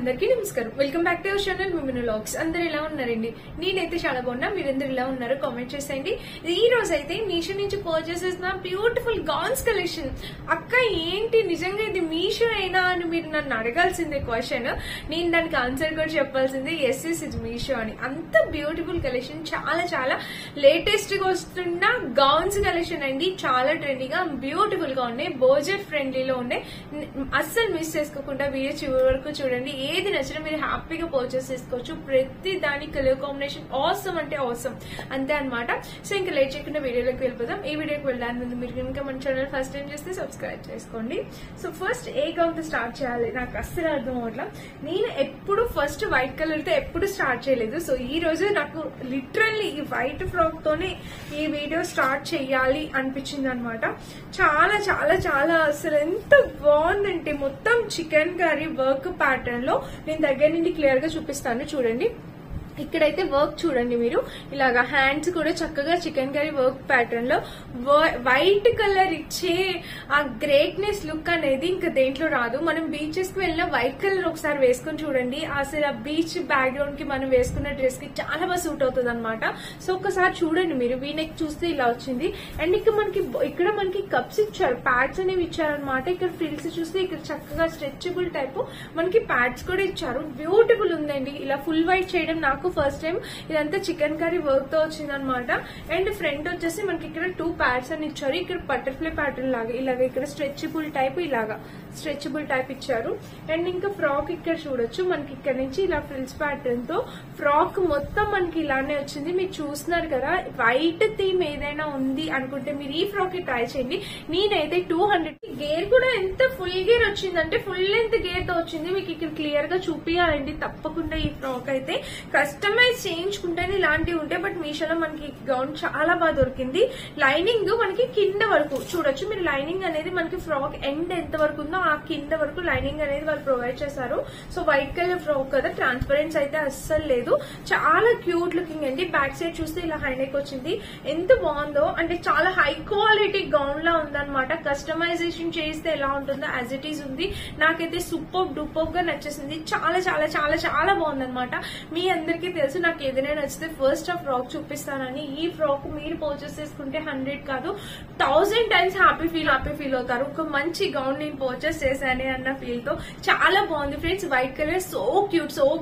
అందరికీ నమస్కారం. Welcome back to our channel మిమిను వ్లాగ్స్. అందరూ ఎలా ఉన్నారండి? నేనైతే చాలా బాగున్నా. మీరందరూ ఎలా ఉన్నారో కామెంట్ చేసేయండి. ఈ రోజు అయితే మీషో నుంచి పర్చేస్ చేసిన బ్యూటిఫుల్ గౌన్స్ కలెక్షన్. అక్క ఏంటి నిజంగా ఇది మీషో అయినా అని మీరు నన్ను అడగాల్సిందే క్వశ్చన్. నేను దానికి ఆన్సర్ కూడా చెప్పాల్సిందే, ఎస్ ఇది మీషో అని. అంత బ్యూటిఫుల్ కలెక్షన్, చాలా చాలా లేటెస్ట్ గా వస్తున్న గౌన్స్ కలెక్షన్ అండి. చాలా ట్రెండీగా బ్యూటిఫుల్ గా ఉన్నాయి, బడ్జెట్ ఫ్రెండ్లీలో ఉన్నాయి. అస్సలు మిస్ చేసుకోకుండా వీడియో చివరి వరకు చూడండి. ఏది నచ్చినా మీరు హ్యాపీగా పర్చేస్ చేసుకోవచ్చు. ప్రతి దాని కలర్ కాంబినేషన్ ఆసమ్ అంటే ఆసమ్, అంతే అనమాట. సో ఇంకా లేట్ చేయకుండా వీడియోలోకి వెళ్ళిపోదాం. ఈ వీడియోకి వెళ్ళడానికి ముందు మీరు కనుక మన ఛానల్ ఫస్ట్ టైం చేస్తే సబ్స్క్రైబ్ చేసుకోండి. సో ఫస్ట్ ఏ గౌన్ తో స్టార్ట్ చేయాలి నాకు అస్సలు అర్థం అవట్లా. నేను ఎప్పుడు ఫస్ట్ వైట్ కలర్ తో ఎప్పుడు స్టార్ట్ చేయలేదు. సో ఈ రోజు నాకు లిటరల్లీ ఈ వైట్ ఫ్రాక్ తోనే ఈ వీడియో స్టార్ట్ చేయాలి అనిపించింది అనమాట. చాలా చాలా చాలా అసలు ఎంత బాగుందంటే మొత్తం చికెన్ కర్రీ వర్క్ ప్యాటర్న్ లో నేను దగ్గర నుండి క్లియర్ గా చూపిస్తాను చూడండి. ఇక్కడైతే వర్క్ చూడండి మీరు, ఇలాగా హ్యాండ్స్ కూడా చక్కగా చికెన్ కర్రీ వర్క్ ప్యాటర్న్ లో వైట్ కలర్ ఇచ్చే ఆ గ్రేట్నెస్ లుక్ అనేది ఇంకా దేంట్లో రాదు. మనం బీచెస్ కి వెళ్ళిన వైట్ కలర్ ఒకసారి వేసుకుని చూడండి, అసలు ఆ బీచ్ బ్యాక్గ్రౌండ్ కి మనం వేసుకున్న డ్రెస్ కి చాలా బాగా సూట్ అవుతుంది అనమాట. సో ఒకసారి చూడండి మీరు, వీనెక్ చూస్తే ఇలా వచ్చింది. అండ్ ఇక్కడ మనకి కప్స్ ఇచ్చారు, ప్యాడ్స్ అనేవి ఇచ్చారనమాట. ఇక్కడ ఫ్రిల్స్ చూస్తే ఇక్కడ చక్కగా స్ట్రెచబుల్ టైప్ మనకి ప్యాడ్స్ కూడా ఇచ్చారు. బ్యూటిఫుల్ ఉందండి. ఇలా ఫుల్ వైట్ చేయడం నాకు ఫస్ట్ టైం. ఇదంతా చికెన్ కర్రీ వర్క్ తో వచ్చిందనమాట. అండ్ ఫ్రంట్ వచ్చేసి మనకి ఇక్కడ 2 ప్యాడ్స్ అని ఇచ్చారు. ఇక్కడ బటర్ఫ్లై ప్యాటర్న్ లాగా ఇలాగ ఇక్కడ స్ట్రెచబుల్ టైప్, ఇలాగా స్ట్రెచబుల్ టైప్ ఇచ్చారు. అండ్ ఇంకా ఫ్రాక్ ఇక్కడ చూడొచ్చు, మనకి ఇక్కడ నుంచి ఇలా ఫ్రిల్స్ ప్యాటర్న్ తో ఫ్రాక్ మొత్తం మనకి ఇలానే వచ్చింది. మీరు చూస్తున్నారు కదా, వైట్ థీమ్ ఏదైనా ఉంది అనుకుంటే మీరు ఈ ఫ్రాక్ ట్రై చేయండి. నేనైతే 200 గేర్ కూడా ఎంత ఫుల్ గేర్ వచ్చిందంటే ఫుల్ లెంత్ గేర్ తో వచ్చింది. మీకు ఇక్కడ క్లియర్ గా చూపియాలండి తప్పకుండా. ఈ ఫ్రాక్ అయితే కస్టమైజ్ చేయించుకుంటేనే ఇలాంటివి ఉంటాయి. బట్ మీషోలో మనకి గౌన్ చాలా బాగా దొరికింది. లైనింగ్ మనకి కింద వరకు చూడొచ్చు మీరు. లైనింగ్ అనేది మనకి ఫ్రాక్ ఎండ్ ఎంత వరకు ఉందో ఆ కింద వరకు లైనింగ్ అనేది వాళ్ళు ప్రొవైడ్ చేశారు. సో వైట్ కలర్ ఫ్రాక్ కదా, ట్రాన్స్పరెన్స్ అయితే అస్సలు లేదు. చాలా క్యూట్ లుకింగ్ అండి. బ్యాక్ సైడ్ చూస్తే ఇలా హైనెక్ వచ్చింది. ఎంత బాగుందో అంటే చాలా హై క్వాలిటీ గౌన్ లా ఉందన్నమాట. కస్టమైజేషన్ చేస్తే ఎలా ఉంటుందో యాజ్ ఇట్ ఈస్ ఉంది. నాకైతే సూపర్ డూపర్ గా నచ్చేసింది. చాలా చాలా చాలా చాలా బాగుందన్నమాట. మీ అందరికీ తెలుసు నాకు ఏదైనా నచ్చితే ఫస్ట్ ఆ ఫ్రాక్ చూపిస్తానని. ఈ ఫ్రాక్ మీరు పర్చేస్ చేసుకుంటే 100 కాదు 1000 టైమ్స్ హ్యాపీ ఫీల్ అవుతారు. ఒక మంచి గౌన్ నేను పర్చేస్ చేశానే అన్న ఫీల్ తో. చాలా బాగుంది friends. White colour so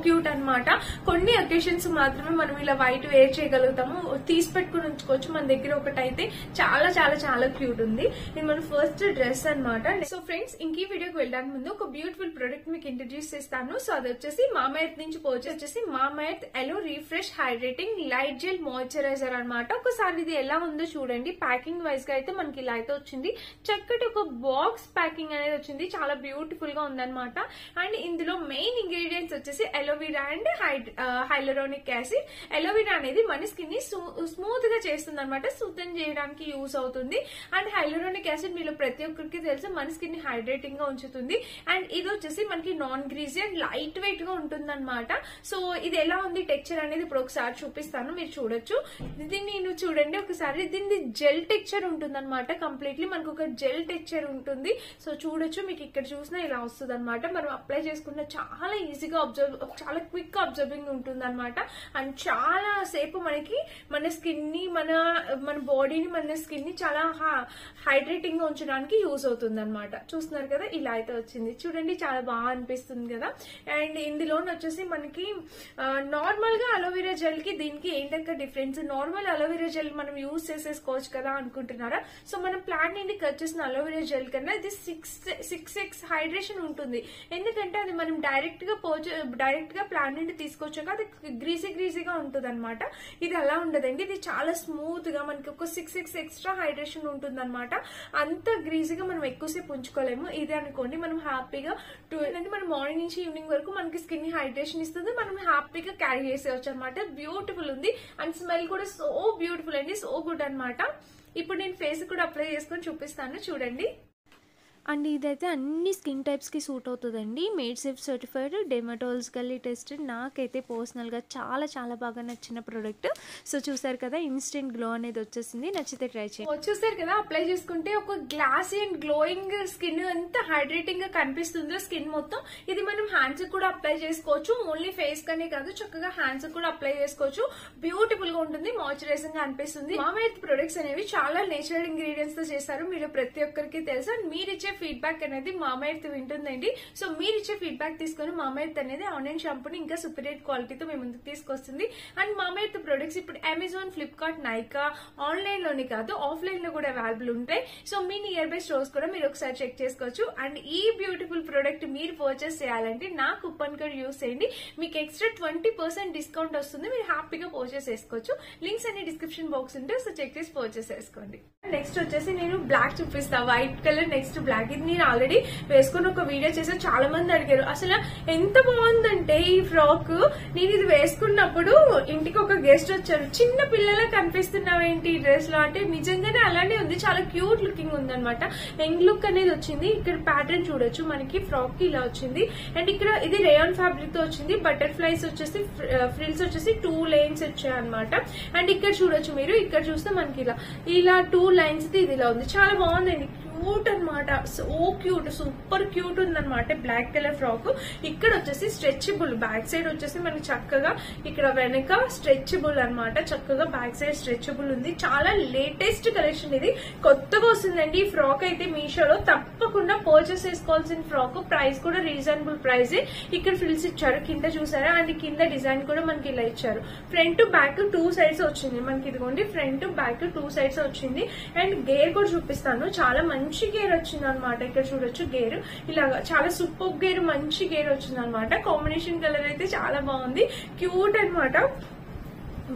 cute అన్నమాట. కొన్ని అకేషన్స్ మాత్రమే మనం ఇలా వైట్ వేర్ చేయగలుగుతాము, తీసి పెట్టుకుని ఉంచుకోవచ్చు. మన దగ్గర ఒకటైతే చాలా చాలా చాలా క్యూట్ ఉంది. ఇది మన ఫస్ట్ డ్రెస్ అన్నమాట. సో ఫ్రెండ్స్ ఇంక ఈ వీడియోకి వెళ్ళడానికి ముందు ఒక బ్యూటిఫుల్ ప్రొడక్ట్ మీకు ఇంట్రడ్యూస్ చేస్తాను. సో అది వచ్చేసి మామాఎర్త్ నుంచి పర్చేస్ చేసి Mamaearth aloe refresh hydrating light gel moisturiser అనమాట. ఒకసారి ఇది ఎలా ఉందో చూడండి. ప్యాకింగ్ వైజ్ గా అయితే మనకి ఇలా అయితే వచ్చింది. చక్కటి ఒక బాక్స్ ప్యాకింగ్ అనేది వచ్చింది. చాలా బ్యూటిఫుల్ గా ఉందన్నమాట. అండ్ ఇందులో మెయిన్ ఇంగ్రీడియంట్స్ వచ్చేసి aloe vera and hyaluronic acid. Aloe vera అనేది మన స్కిన్ ని స్మూత్ గా చేస్తుంది అనమాట, శుద్ధం చేయడానికి యూజ్ అవుతుంది. అండ్ హైలరోనిక్ యాసిడ్ మీలో ప్రతి ఒక్కరికి తెలుసు మన స్కిన్ ని హైడ్రేటింగ్ గా ఉంచుతుంది. అండ్ ఇది వచ్చేసి మనకి non greasy and light weight గా ఉంటుంది అనమాట. సో ఇది ఎలా ఉంది టెక్చర్ అనేది ఇప్పుడు ఒకసారి చూపిస్తాను, మీరు చూడొచ్చు. దీన్ని చూడండి ఒకసారి. దీన్ని జెల్ టెక్చర్ ఉంటుంది అనమాట. కంప్లీట్లీ మనకు ఒక జెల్ టెక్చర్ ఉంటుంది. సో చూడొచ్చు, మీకు ఇక్కడ చూసినా ఇలా వస్తుంది అనమాట. మనం అప్లై చేసుకున్న చాలా ఈజీగా చాలా క్విక్ అబ్జర్వింగ్ ఉంటుంది అనమాట. అండ్ చాలా సేపు మనకి మన స్కిన్ ని మన బాడీని మన స్కిన్ ని చాలా హైడ్రేటింగ్ గా ఉంచడానికి యూజ్ అవుతుంది అనమాట. చూస్తున్నారు కదా, ఇలా అయితే వచ్చింది చూడండి. చాలా బాగా అనిపిస్తుంది కదా. అండ్ ఇందులో వచ్చేసి మనకి నార్మల్ గా అలోవెరా జెల్ కి దీనికి ఏంటంటే డిఫరెన్స్. నార్మల్ అలోవెరా జెల్ మనం యూజ్ చేసేసుకోవచ్చు కదా అనుకుంటున్నారా? సో మనం ప్లాంట్ నుండి కట్ చేసిన అలోవెరా జెల్ కన్నా ఇది 6x హైడ్రేషన్ ఉంటుంది. ఎందుకంటే అది మనం డైరెక్ట్ గా ప్లాంట్ నుండి తీసుకొచ్చాక అది గ్రీజీగా ఉంటుంది అనమాట. ఇది అలా ఉండదండి. ఇది చాలా స్మూత్ గా మనకి ఒక 6x ఎక్స్ట్రా హైడ్రేషన్ ఉంటుంది అనమాట. అంత గ్రీజీగా మనం ఎక్కువసేపు ఉంచుకోలేము. ఇది అనుకోండి మనం హ్యాపీగా మనం మార్నింగ్ నుంచి ఈవినింగ్ వరకు మనకి స్కిన్ ని హైడ్రేషన్ ఇస్తుంది. మనం హ్యాపీగా క్యారీ చేసేవచ్చు అనమాట. బ్యూటిఫుల్ ఉంది. అండ్ స్మెల్ కూడా సో బ్యూటిఫుల్ అండి, సో గుడ్ అనమాట. ఇప్పుడు నేను ఫేస్ కూడా అప్లై చేసుకొని చూపిస్తాను చూడండి. అండ్ ఇదైతే అన్ని స్కిన్ టైప్స్కి సూట్ అవుతుందండి. Made safe certified, dermatologically tested. నాకైతే పర్సనల్గా చాలా చాలా బాగా నచ్చిన ప్రోడక్ట్. సో చూసారు కదా, ఇన్స్టెంట్ గ్లో అనేది వచ్చేసింది. నచ్చితే ట్రై చేయండి. చూసారు కదా, అప్లై చేసుకుంటే ఒక గ్లాసీ అండ్ గ్లోయింగ్ స్కిన్, ఎంత హైడ్రేటింగ్ గా కనిపిస్తుందో స్కిన్ మొత్తం. ఇది మనం హ్యాండ్స్ కూడా అప్లై చేసుకోవచ్చు. ఓన్లీ ఫేస్ కనే కాదు, చక్కగా హ్యాండ్స్ కూడా అప్లై చేసుకోవచ్చు. బ్యూటిఫుల్ గా ఉంటుంది, మాయిశ్చరైజింగ్ గా అనిపిస్తుంది. మామఎర్త్ ప్రొడక్ట్స్ అనేవి చాలా నేచురల్ ఇంగ్రీడియంట్స్ తో చేస్తారు. మీరు ప్రతి ఒక్కరికి తెలుసు. మీరిచ్చే ఫీడ్బ్యాక్ అనేది మామఎర్త్ వింటుందండి. సో మీరు ఇచ్చే ఫీడ్బ్యాక్ తీసుకుని మామఎర్త్ అనేది ఆన్లైన్ షాంపూని ఇంకా సూపరియర్ క్వాలిటీతో మేము ముందుకు తీసుకొస్తుంది. అండ్ మామఎర్త్ ప్రొడక్ట్స్ ఇప్పుడు అమెజాన్, ఫ్లిప్కార్ట్, నైకా ఆన్లైన్ లోనే కాదు ఆఫ్లైన్ లో కూడా అవైలబుల్ ఉంటాయి. So me near by stores కూడా మీరు ఒకసారి చెక్ చేసుకోవచ్చు. అండ్ ఈ బ్యూటిఫుల్ ప్రొడక్ట్ మీరు పర్చేస్ చేయాలంటే నా కూపన్ కోడ్ యూస్ చేయండి. మీకు ఎక్స్ట్రా 20% డిస్కౌంట్ వస్తుంది. మీరు హ్యాపీగా పర్చేస్ చేసుకోవచ్చు. లింక్స్ అన్ని డిస్క్రిప్షన్ బాక్స్ ఉంటే సో చెక్ చేసి పర్చేస్ చేసుకోండి. నెక్స్ట్ వచ్చేసి నేను బ్లాక్ చూపిస్తా. White colour next black. ఇది నేను ఆల్రెడీ వేసుకుని ఒక వీడియో చేసా. చాలా మంది అడిగారు అసలు ఎంత బాగుందంటే ఈ ఫ్రాక్. నేను ఇది వేసుకున్నప్పుడు ఇంటికి ఒక గెస్ట్ వచ్చారు. చిన్న పిల్లలా కనిపిస్తున్నావేంటి ఈ డ్రెస్ లో అంటే నిజంగానే అలానే ఉంది. చాలా క్యూట్ లుకింగ్ ఉంది అనమాట. యంగ్ లుక్ అనేది వచ్చింది. ఇక్కడ ప్యాటర్న్ చూడొచ్చు, మనకి ఫ్రాక్ కి ఇలా వచ్చింది. అండ్ ఇక్కడ ఇది రేయాన్ ఫ్యాబ్రిక్ తో వచ్చింది. బటర్ఫ్లైస్ వచ్చేసి ఫ్రిల్స్ వచ్చేసి 2 లైన్స్ వచ్చాయి అనమాట. అండ్ ఇక్కడ చూడొచ్చు మీరు, ఇక్కడ చూస్తే మనకి ఇలా 2 లైన్స్ ఇది ఇలా ఉంది. చాలా బాగుందండి, క్యూట్ అనమాట. సో క్యూట్, సూపర్ క్యూట్ ఉందన్నమాట. Black colour frock. ఇక్కడ వచ్చేసి స్ట్రెచబుల్, బ్యాక్ సైడ్ వచ్చేసి మనకి చక్కగా ఇక్కడ వెనక స్ట్రెచబుల్ అనమాట. చక్కగా బ్యాక్ సైడ్ స్ట్రెచబుల్ ఉంది. చాలా లేటెస్ట్ కలెక్షన్, ఇది కొత్తగా వస్తుందండి. ఈ ఫ్రాక్ అయితే మీషోలో తప్పకుండా పర్చేస్ చేసుకోవాల్సిన ఫ్రాక్. ప్రైస్ కూడా రీజనబుల్ ప్రైస్. ఇక్కడ ఫ్రిల్స్ ఇచ్చారు కింద చూసారా. అండ్ కింద డిజైన్ కూడా మనకి ఇలా ఇచ్చారు. ఫ్రంట్ బ్యాక్ 2 సైడ్స్ వచ్చింది మనకి. ఇదిగోండి ఫ్రంట్ బ్యాక్ 2 సైడ్స్ వచ్చింది. అండ్ గేర్ కూడా చూపిస్తాను. చాలా మంచి గేర్ వచ్చింది అనమాట. ఇక్కడ చూడొచ్చు గేర్ ఇలాగా చాలా సూపర్ గేర్, మంచి గేర్ వచ్చింది అనమాట. కాంబినేషన్ కలర్ అయితే చాలా బాగుంది, క్యూట్ అనమాట.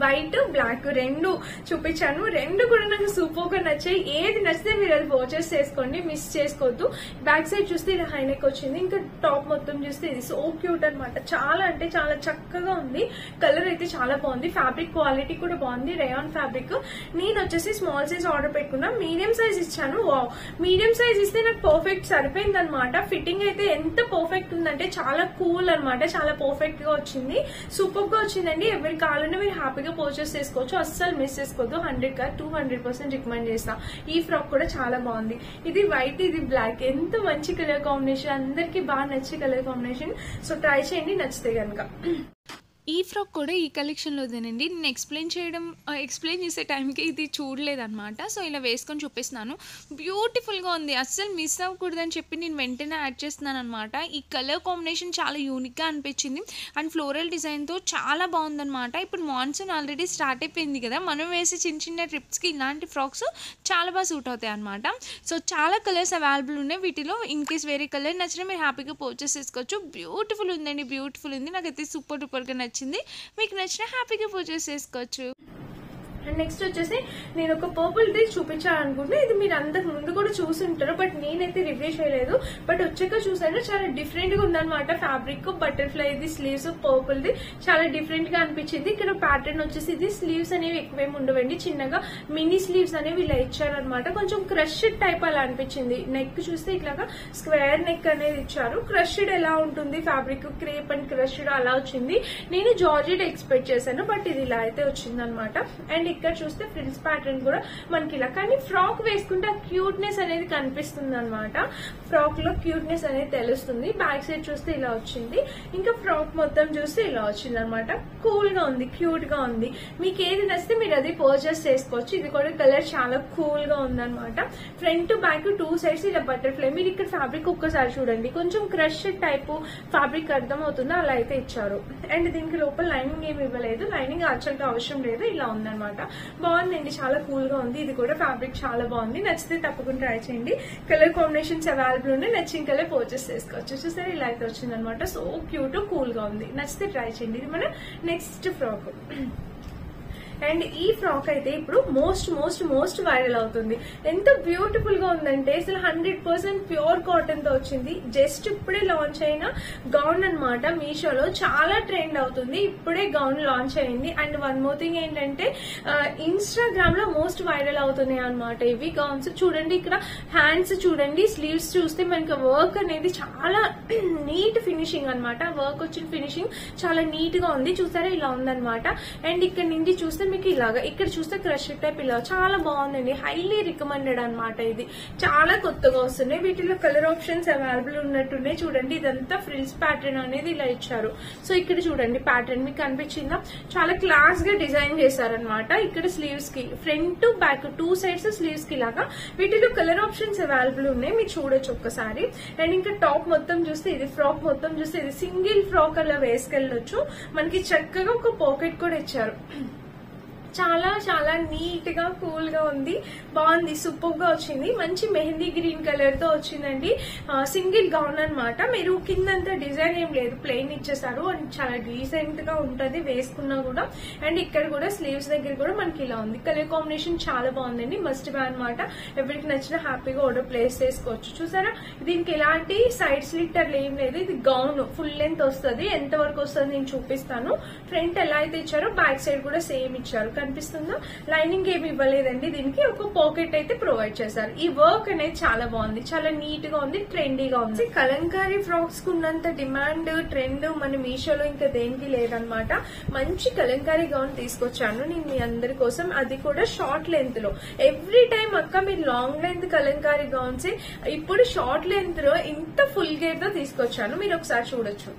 వైట్ బ్లాక్ రెండు చూపించాను. రెండు కూడా నాకు సూపర్ గా నచ్చాయి. ఏది నచ్చితే మీరు అది పర్చేస్ చేసుకోండి, మిస్ చేసుకోవద్దు. బ్యాక్ సైడ్ చూస్తే ఇలా హైనెక్ వచ్చింది. ఇంకా టాప్ మొత్తం చూస్తే ఇది సో క్యూట్ అనమాట. చాలా అంటే చాలా చక్కగా ఉంది. కలర్ అయితే చాలా బాగుంది. ఫ్యాబ్రిక్ క్వాలిటీ కూడా బాగుంది. Rayon fabric. నేను వచ్చేసి స్మాల్ సైజ్ ఆర్డర్ పెట్టుకున్నా. మీడియం సైజ్ ఇచ్చాను. వావ్, మీడియం సైజ్ ఇస్తే నాకు పర్ఫెక్ట్ సరిపోయింది అనమాట. ఫిట్టింగ్ అయితే ఎంత పర్ఫెక్ట్ ఉందంటే చాలా కూల్ అనమాట. చాలా పర్ఫెక్ట్ గా వచ్చింది, సూపర్ గా వచ్చిందండి. ఎవరికి కావాలంటే మీరు హ్యాపీగా పర్చేస్ చేసుకోవచ్చు. అస్సలు మిస్ చేసుకోవద్దు. 100% రికమెండ్ చేస్తా. ఈ ఫ్రాక్ కూడా చాలా బాగుంది. ఇది వైట్, ఇది బ్లాక్. ఎంత మంచి కలర్ కాంబినేషన్, అందరికి బాగా నచ్చే కలర్ కాంబినేషన్. సో ట్రై చేయండి నచ్చితే కనుక. ఈ ఫ్రాక్ కూడా ఈ కలెక్షన్లోదేనండి. నేను ఎక్స్ప్లెయిన్ చేసే టైంకి ఇది చూడలేదన్నమాట. సో ఇలా వేసుకొని చూపిస్తున్నాను. బ్యూటిఫుల్గా ఉంది, అస్సలు మిస్ అవ్వకూడదని చెప్పి నేను వెంటనే యాడ్ చేస్తున్నాను అనమాట. ఈ కలర్ కాంబినేషన్ చాలా యూనిక్గా అనిపించింది. అండ్ ఫ్లోరల్ డిజైన్తో చాలా బాగుందన్నమాట. ఇప్పుడు మాన్సూన్ ఆల్రెడీ స్టార్ట్ అయిపోయింది కదా, మనం వేసే చిన్న చిన్న ట్రిప్స్కి ఇలాంటి ఫ్రాక్స్ చాలా బాగా సూట్ అవుతాయి అనమాట. సో చాలా కలర్స్ అవైలబుల్ ఉన్నాయి. వీటిలో ఇన్ కేస్ వేరే కలర్ నచ్చినా మీరు హ్యాపీగా పర్చేస్ చేసుకోవచ్చు. బ్యూటిఫుల్ ఉందండి, బ్యూటిఫుల్ ఉంది. నాకైతే సూపర్ డూపర్గా నచ్చింది. మీకు నచ్చిన హ్యాపీగా పర్చేస్ చేసుకోవచ్చు. అండ్ నెక్స్ట్ వచ్చేసి నేను ఒక పర్పుల్ ది చూపించాను అనుకుంటే, ఇది మీరు అంతకు ముందు కూడా చూసుంటారు, బట్ నేనైతే రివ్యూ చేయలేదు. బట్ వచ్చాక చూసాను, చాలా డిఫరెంట్ గా ఉందన్నమాట. Fabric butterfly the sleeves purple the చాలా డిఫరెంట్ గా అనిపించింది. ఇక్కడ ప్యాటర్న్ వచ్చేసి ఇది స్లీవ్స్ అనేవి ఎక్కువేమి ఉండవండి, చిన్నగా మినీ స్లీవ్స్ అనేవి ఇలా ఇచ్చారనమాట. కొంచెం క్రష్డ్ టైప్ అలా అనిపించింది. నెక్ చూస్తే ఇట్లాగా స్క్వేర్ నెక్ అనేది ఇచ్చారు. క్రష్డ్ ఎలా ఉంటుంది ఫ్యాబ్రిక్, క్రేప్ అండ్ క్రష్డ్ అలా వచ్చింది. నేను జార్జెట్ ఎక్స్పెక్ట్ చేశాను, బట్ ఇది ఇలా అయితే వచ్చింది అనమాట. అండ్ ఇక్కడ చూస్తే ఫ్రిల్స్ ప్యాటర్న్ కూడా మనకి ఇలా, కానీ ఫ్రాక్ వేసుకుంటే ఆ క్యూట్నెస్ అనేది కనిపిస్తుంది అనమాట. ఫ్రాక్ లో క్యూట్నెస్ అనేది తెలుస్తుంది. బ్యాక్ సైడ్ చూస్తే ఇలా వచ్చింది. ఇంకా ఫ్రాక్ మొత్తం చూస్తే ఇలా వచ్చింది అనమాట. కూల్ గా ఉంది, క్యూట్ గా ఉంది. మీకు ఏది నచ్చితే మీరు అది పర్చేస్ చేసుకోవచ్చు. ఇది కూడా కలర్ చాలా కూల్ గా ఉందన్నమాట. ఫ్రంట్ బ్యాక్ 2 సైడ్స్ ఇలా బటర్ఫ్లై. మీరు ఇక్కడ ఫ్యాబ్రిక్ ఒక్కసారి చూడండి, కొంచెం క్రష్ టైప్ ఫ్యాబ్రిక్ అర్థమవుతుందో అలా అయితే ఇచ్చారు. అండ్ దీనికి లోపల లైనింగ్ ఏమి ఇవ్వలేదు, లైనింగ్ యాక్చువల్గా అవసరం లేదు. ఇలా ఉందన్నమాట. బాగుందండి, చాలా కూల్ గా ఉంది. ఇది కూడా ఫ్యాబ్రిక్ చాలా బాగుంది. నచ్చితే తప్పకుండా ట్రై చేయండి. కలర్ కాంబినేషన్స్ అవైలబుల్ ఉన్నాయి. నచ్చిన కలర్ పర్చేస్ చేసుకోవచ్చు. చూసారా ఇలా అయితే వచ్చింది అనమాట. సో క్యూట్, కూల్ గా ఉంది. నచ్చితే ట్రై చేయండి. ఇది మన నెక్స్ట్ ఫ్రాక్. అండ్ ఈ ఫ్రాక్ అయితే ఇప్పుడు మోస్ట్ మోస్ట్ మోస్ట్ వైరల్ అవుతుంది. ఎంత బ్యూటిఫుల్ గా ఉందంటే అసలు 100% ప్యూర్ కాటన్ తో వచ్చింది. జస్ట్ ఇప్పుడే లాంచ్ అయిన గౌన్ అన్నమాట. మీషోలో చాలా ట్రెండ్ అవుతుంది. ఇప్పుడే గౌన్ లాంచ్ అయింది. అండ్ వన్ మోర్ థింగ్ ఏంటంటే ఇన్స్టాగ్రామ్ లో మోస్ట్ వైరల్ అవుతున్నాయి అనమాట ఇవి గౌన్స్. చూడండి ఇక్కడ హ్యాండ్స్ చూడండి, స్లీవ్స్ చూస్తే మనకి వర్క్ అనేది చాలా నీట్ ఫినిషింగ్ అనమాట. వర్క్ వచ్చిన ఫినిషింగ్ చాలా నీట్ గా ఉంది. చూసారా ఇలా ఉందన్నమాట. అండ్ ఇక్కడ నుండి చూస్తే మీకు ఇలాగా, ఇక్కడ చూస్తే క్రష్ టైప్ ఇలా చాలా బాగుందండి. హైలీ రికమెండెడ్ అనమాట. ఇది చాలా కొత్తగా వస్తున్నాయి. వీటిలో కలర్ ఆప్షన్స్ అవైలబుల్ ఉన్నట్టున్నాయి. చూడండి ఇదంతా ఫ్రిల్స్ ప్యాటర్న్ అనేది ఇలా ఇచ్చారు. సో ఇక్కడ చూడండి ప్యాటర్న్ మీకు కనిపించిందా, చాలా క్లాస్ గా డిజైన్ చేశారనమాట. ఇక్కడ స్లీవ్స్ కి front to back 2 sides sleeves కి లాగా వీటిలో కలర్ ఆప్షన్స్ అవైలబుల్ ఉన్నాయి. మీరు చూడొచ్చు ఒక్కసారి. అండ్ ఇంకా టాప్ మొత్తం చూస్తే ఇది, ఫ్రాక్ మొత్తం చూస్తే ఇది సింగిల్ ఫ్రాక్ అలా వేసుకెళ్ళొచ్చు. మనకి చక్కగా ఒక పాకెట్ కూడా ఇచ్చారు. చాలా చాలా నీట్ గా కూల్ గా ఉంది, బాగుంది, సూపర్ గా వచ్చింది. మంచి మెహందీ గ్రీన్ కలర్ తో వచ్చిందండి. సింగిల్ గౌన్ అనమాట. మీరు కిందంతా డిజైన్ ఏం లేదు, ప్లెయిన్ ఇచ్చేసారు. అండ్ చాలా డీసెంట్ గా ఉంటది వేసుకున్నా కూడా. అండ్ ఇక్కడ కూడా స్లీవ్స్ దగ్గర కూడా మనకి ఇలా ఉంది. కలర్ కాంబినేషన్ చాలా బాగుందండి. మస్ట్ బై అనమాట. ఎవరికి నచ్చిన హ్యాపీగా ఆర్డర్ ప్లేస్ చేసుకోవచ్చు. చూసారా దీనికి ఎలాంటి సైడ్ స్లిట్టర్లు ఏం లేదు. ఇది గౌన్ ఫుల్ లెంత్ వస్తుంది. ఎంత వరకు వస్తుంది నేను చూపిస్తాను. ఫ్రంట్ ఎలా అయితే ఇచ్చారో బ్యాక్ సైడ్ కూడా సేమ్ ఇచ్చారు. కనిపిస్తుందా, లైనింగ్ ఏమి ఇవ్వలేదండి. దీనికి ఒక పాకెట్ అయితే ప్రొవైడ్ చేశారు. ఈ వర్క్ అనేది చాలా బాగుంది, చాలా నీట్ గా ఉంది, ట్రెండీగా ఉంది. కలంకారీ ఫ్రాక్స్ కు ఉన్నంత డిమాండ్ ట్రెండ్ మన మీషోలో ఇంకా దేనికి లేదనమాట. మంచి కలంకారీ గౌన్ తీసుకొచ్చాను నేను మీ అందరి కోసం, అది కూడా షార్ట్ లెంత్ లో. ఎవ్రీ టైం అక్క మీరు లాంగ్ లెంత్ కలంకారీ గౌన్స్, ఇప్పుడు షార్ట్ లెంత్ లో ఇంత ఫుల్ గేర్ తో తీసుకొచ్చాను. మీరు ఒకసారి చూడొచ్చు.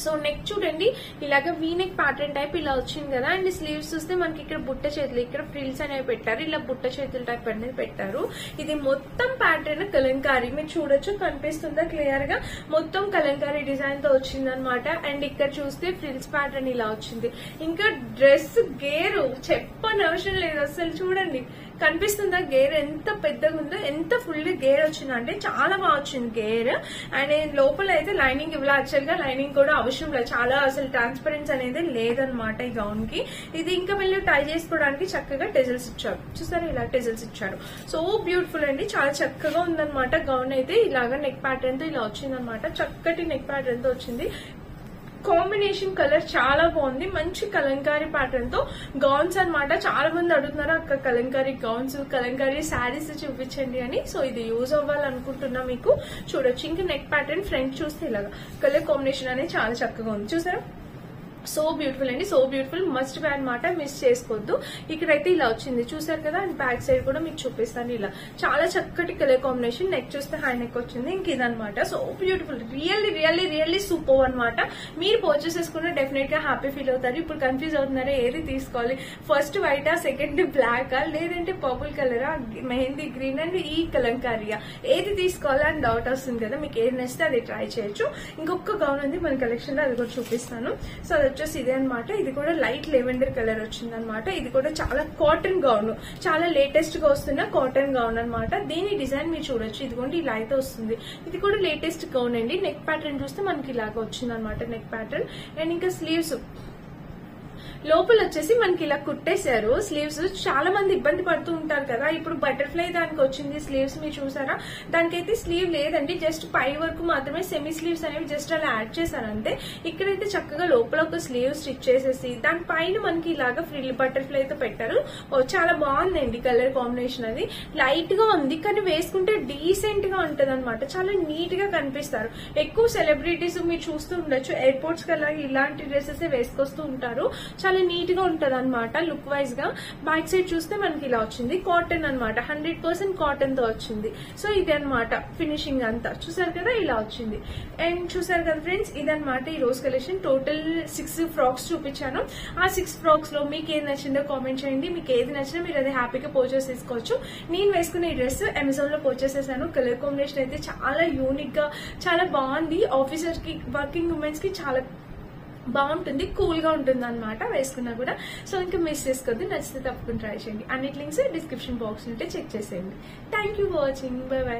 సో నెక్ చూడండి ఇలాగ వీ నెక్ ప్యాటర్న్ టైప్ ఇలా వచ్చింది కదా. అండ్ స్లీవ్స్ చూస్తే మనకి ఇక్కడ బుట్ట చేతులు, ఇక్కడ ఫ్రిల్స్ అనేవి పెట్టారు. ఇలా బుట్ట చేతుల టైప్ అనేది పెట్టారు. ఇది మొత్తం ప్యాటర్న్ కలంకారీ, మీరు చూడొచ్చు, కనిపిస్తుందా క్లియర్ గా. మొత్తం కలంకారీ డిజైన్ తో వచ్చింది అనమాట. అండ్ ఇక్కడ చూస్తే ఫ్రిల్స్ ప్యాటర్న్ ఇలా వచ్చింది. ఇంకా డ్రెస్ గేరు చెప్పని అవసరం లేదు అసలు. చూడండి కనిపిస్తుందా గేర్ ఎంత పెద్దగా ఉందో, ఎంత ఫుల్ గేర్ వచ్చిందంటే చాలా బాగా వచ్చింది గేర్. అండ్ లోపల అయితే లైనింగ్ ఇవ్వాలి. యాక్చువల్ గా లైనింగ్ కూడా అవసరం లేదు. చాలా అసలు ట్రాన్స్పరెన్స్ అనేది లేదనమాట ఈ గౌన్ కి. ఇది ఇంకా వీళ్ళు టై చేసుకోవడానికి చక్కగా టెజల్స్ ఇచ్చారు. చూసారా ఇలా టెజల్స్ ఇచ్చారు. సో బ్యూటిఫుల్ అండి, చాలా చక్కగా ఉందన్నమాట. గౌన్ అయితే ఇలాగా నెక్ ప్యాటర్న్ తో ఇలా వచ్చిందనమాట. చక్కటి నెక్ ప్యాటర్న్ తో వచ్చింది. కాంబినేషన్ కలర్ చాలా బాగుంది. మంచి కలంకారీ ప్యాటర్న్ తో గౌన్స్ అనమాట. చాలా మంది అడుగుతున్నారు అక్క కలంకారీ గౌన్స్, కలంకారీ శారీస్ చూపించండి అని. సో ఇది యూజ్ అవ్వాలనుకుంటున్నా మీకు. చూడొచ్చు ఇంకా నెక్ ప్యాటర్న్ ఫ్రంట్ చూస్తే ఇలాగా కలర్ కాంబినేషన్ అనేది చాలా చక్కగా ఉంది. చూసారా సో బ్యూటిఫుల్ అండి, సో బ్యూటిఫుల్, మస్ట్ బై అనమాట, మిస్ చేసుకోవద్దు. ఇక్కడైతే ఇలా వచ్చింది చూసారు కదా. అండ్ బ్యాక్ సైడ్ కూడా మీకు చూపిస్తాను. ఇలా చాలా చక్కటి కలర్ కాంబినేషన్. నెక్ చూస్తే హై నెక్ వచ్చింది. ఇంక ఇదనమాట. So beautiful, really really really super అనమాట. మీరు పర్చేస్ చేసుకుంటే డెఫినెట్ గా హ్యాపీ ఫీల్ అవుతారు. ఇప్పుడు కన్ఫ్యూజ్ అవుతున్నారా ఏది తీసుకోవాలి, ఫస్ట్ వైటా, సెకండ్ బ్లాకా, లేదంటే purple cholera, mehndi green and ఈ కలంకారియా, ఏది తీసుకోవాలా అని డౌట్ వస్తుంది కదా. మీకు ఏది నచ్చితే అది ట్రై చేయొచ్చు. ఇంకొక గౌన్ ఉంది మన కలెక్షన్ లో, అది కూడా చూపిస్తాను. సో అది వచ్చేసి ఇదే అనమాట. ఇది కూడా లైట్ లెవెండర్ కలర్ వచ్చింది అనమాట. ఇది కూడా చాలా కాటన్ గౌన్, చాలా లేటెస్ట్ గా వస్తున్న కాటన్ గౌన్ అనమాట. దీని డిజైన్ మీరు చూడొచ్చు. ఇదిగోండి ఇలా అయితే వస్తుంది. ఇది కూడా లేటెస్ట్ గౌన్ అండి. నెక్ ప్యాటర్న్ చూస్తే మనకి ఇలాగా వచ్చింది అనమాట నెక్ ప్యాటర్న్. అండ్ ఇంకా స్లీవ్స్ లోపల వచ్చేసి మనకి ఇలా కుట్టేశారు. స్లీవ్స్ చాలా మంది ఇబ్బంది పడుతూ ఉంటారు కదా. ఇప్పుడు బటర్ఫ్లై దానికి వచ్చింది స్లీవ్స్, మీరు చూసారా. దానికైతే స్లీవ్ లేదండి, జస్ట్ పై వరకు మాత్రమే సెమీ స్లీవ్స్ అనేవి జస్ట్ అలా యాడ్ చేశారు అంతే. ఇక్కడైతే చక్కగా లోపల ఒక స్లీవ్ స్టిచ్ చేసేసి దాని పైన మనకి ఇలాగా ఫ్రిల్ బటర్ఫ్లై తో పెట్టారు. చాలా బాగుందండి కలర్ కాంబినేషన్. అది లైట్ గా ఉంది కానీ వేసుకుంటే డీసెంట్ గా ఉంటది అనమాట. చాలా నీట్ గా కనిపిస్తారు. ఎక్కువ సెలబ్రిటీస్ మీరు చూస్తూ ఉండొచ్చు, ఎయిర్పోర్ట్స్ కల్లా ఇలాంటి డ్రెస్సెస్ వేసుకొస్తూ ఉంటారు. చాలా నీట్ గా ఉంటది అనమాట లుక్ వైజ్ గా. బ్యాక్ సైడ్ చూస్తే మనకి ఇలా వచ్చింది. కాటన్ అనమాట, 100% కాటన్ తో వచ్చింది. సో ఇది అనమాట ఫినిషింగ్ అంతా. చూసారు కదా ఇలా వచ్చింది. అండ్ చూసారు కదా ఫ్రెండ్స్, ఇదనమాట ఈ రోజు కలెక్షన్. టోటల్ 6 ఫ్రాక్స్ చూపించాను. ఆ 6 ఫ్రాక్స్ లో మీకు ఏది నచ్చిందో కామెంట్ చేయండి. మీకు ఏది నచ్చినా మీరు అది హ్యాపీగా పర్చేస్ చేసుకోవచ్చు. నేను వేసుకున్న ఈ డ్రెస్ అమెజాన్ లో పర్చేస్ చేశాను. కలర్ కాంబినేషన్ అయితే చాలా యూనిక్ గా చాలా బాగుంది. ఆఫీసర్స్ కి, వర్కింగ్ ఉమెన్స్ కి చాలా బాగుంటుంది, కూల్ గా ఉంటుంది అనమాట వేసుకున్నా కూడా. సో ఇంకా మిస్ చేసుకోవద్దు. నచ్చితే తప్పకుండా ట్రై చేయండి. అన్నిటి లింక్స్ డిస్క్రిప్షన్ బాక్స్ ఉంటే చెక్ చేసేయండి. Thank you for watching. By by.